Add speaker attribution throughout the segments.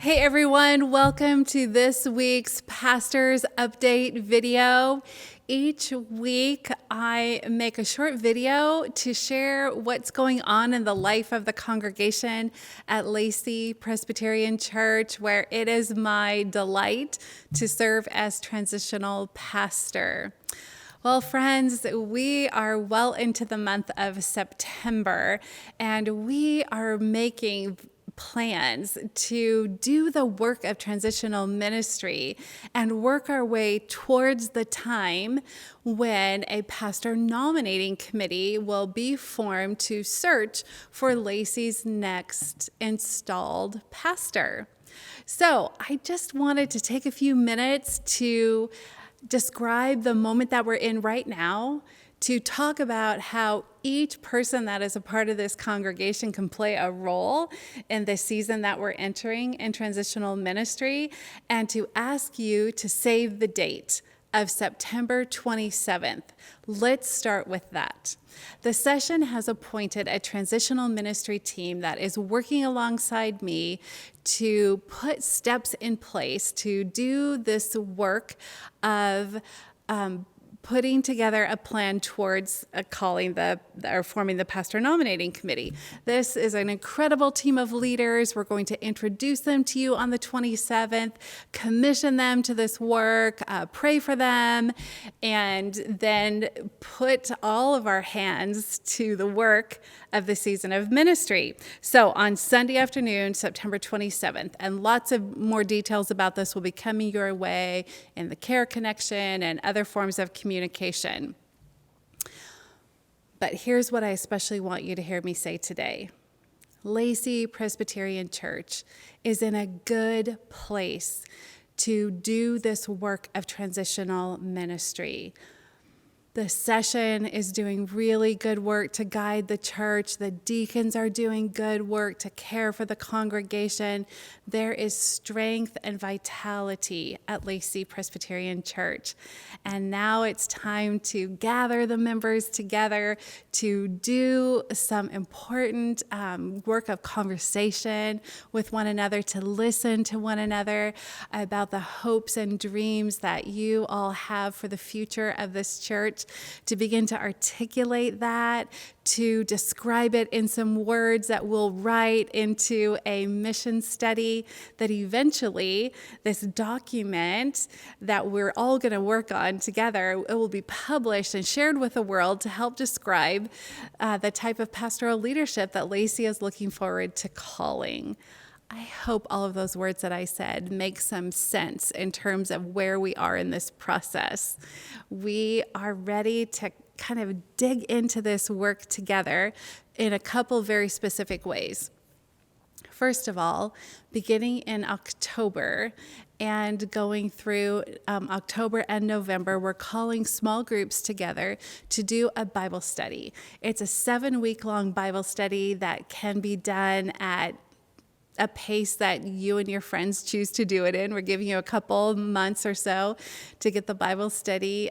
Speaker 1: Hey everyone, welcome to this week's Pastor's Update video. Each week I make a short video to share what's going on in the life of the congregation at Lacey Presbyterian Church, where it is my delight to serve as transitional pastor. Well, friends, we are well into the month of September, and we are making plans to do the work of transitional ministry and work our way towards the time when a pastor nominating committee will be formed to search for Lacey's next installed pastor. So I just wanted to take a few minutes to describe the moment that we're in right now, to talk about how each person that is a part of this congregation can play a role in the season that we're entering in transitional ministry, and to ask you to save the date of September 27th. Let's start with that. The session has appointed a transitional ministry team that is working alongside me to put steps in place to do this work of putting together a plan towards forming the pastor nominating committee. This is an incredible team of leaders. We're going to introduce them to you on the 27th, commission them to this work, pray for them, and then put all of our hands to the work of the season of ministry. So on Sunday afternoon, September 27th, and lots of more details about this will be coming your way in the Care Connection and other forms of communication. But here's what I especially want you to hear me say today. Lacey Presbyterian Church is in a good place to do this work of transitional ministry. The session is doing really good work to guide the church. The deacons are doing good work to care for the congregation. There is strength and vitality at Lacey Presbyterian Church. And now it's time to gather the members together to do some important work of conversation with one another, to listen to one another about the hopes and dreams that you all have for the future of this church, to begin to articulate that, to describe it in some words that we'll write into a mission study, that eventually this document that we're all going to work on together, it will be published and shared with the world to help describe the type of pastoral leadership that Lacey is looking forward to calling. I hope all of those words that I said make some sense in terms of where we are in this process. We are ready to kind of dig into this work together in a couple very specific ways. First of all, beginning in October and going through October and November, we're calling small groups together to do a Bible study. It's a 7-week-long Bible study that can be done at a pace that you and your friends choose to do it in. We're giving you a couple months or so to get the Bible study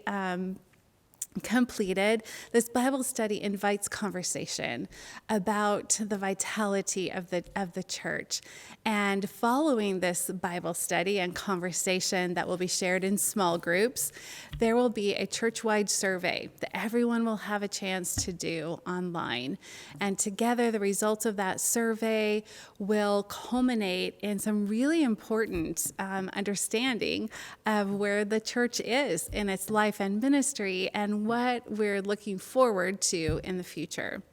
Speaker 1: completed. This Bible study invites conversation about the vitality of the church. And following this Bible study and conversation that will be shared in small groups, there will be a church-wide survey that everyone will have a chance to do online. And together, the results of that survey will culminate in some really important understanding of where the church is in its life and ministry, and what we're looking forward to in the future.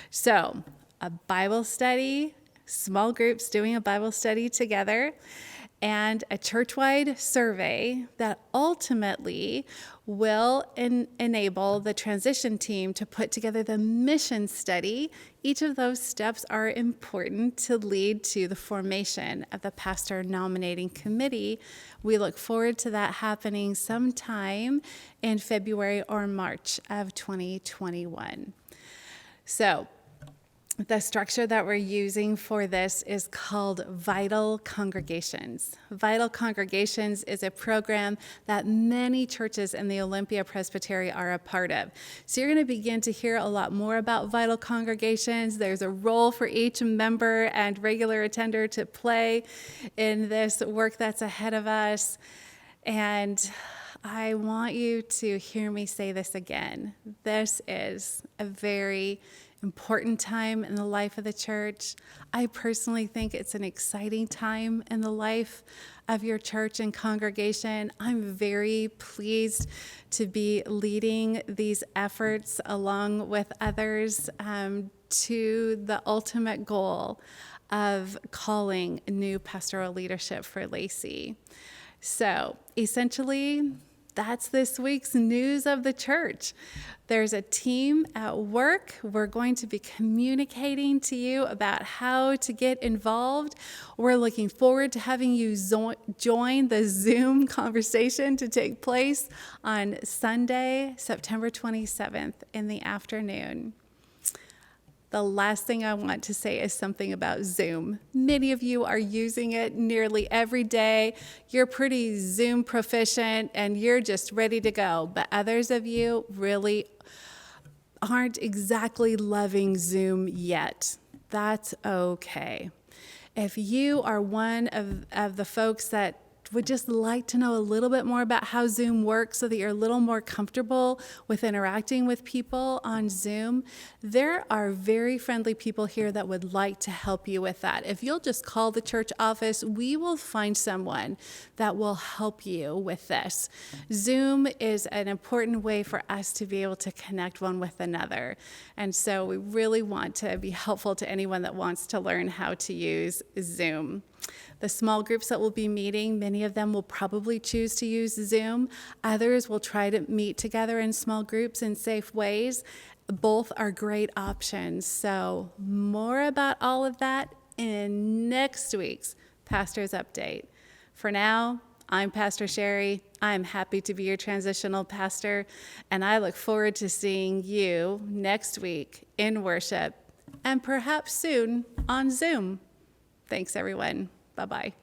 Speaker 1: So, a Bible study, small groups doing a Bible study together, and a church-wide survey that ultimately will enable the transition team to put together the mission study. Each of those steps are important to lead to the formation of the pastor nominating committee. We look forward to that happening sometime in February or March of 2021. So, The structure that we're using for this is called Vital Congregations. Vital Congregations is a program that many churches in the Olympia Presbytery are a part of. So you're going to begin to hear a lot more about Vital Congregations. There's a role for each member and regular attender to play in this work that's ahead of us. And I want you to hear me say this again. This is a very important time in the life of the church. I personally think it's an exciting time in the life of your church and congregation. I'm very pleased to be leading these efforts along with others to the ultimate goal of calling new pastoral leadership for Lacey. So essentially, that's this week's news of the church. There's a team at work. We're going to be communicating to you about how to get involved. We're looking forward to having you join the Zoom conversation to take place on Sunday, September 27th in the afternoon. The last thing I want to say is something about Zoom. Many of you are using it nearly every day. You're pretty Zoom proficient and you're just ready to go. But others of you really aren't exactly loving Zoom yet. That's okay. If you are one of the folks that would just like to know a little bit more about how Zoom works so that you're a little more comfortable with interacting with people on Zoom, there are very friendly people here that would like to help you with that. If you'll just call the church office, we will find someone that will help you with this. Zoom is an important way for us to be able to connect one with another. And so we really want to be helpful to anyone that wants to learn how to use Zoom. The small groups that will be meeting, many of them will probably choose to use Zoom. Others will try to meet together in small groups in safe ways. Both are great options. So more about all of that in next week's Pastor's Update. For now, I'm Pastor Shari. I'm happy to be your transitional pastor, and I look forward to seeing you next week in worship and perhaps soon on Zoom. Thanks, everyone. Bye-bye.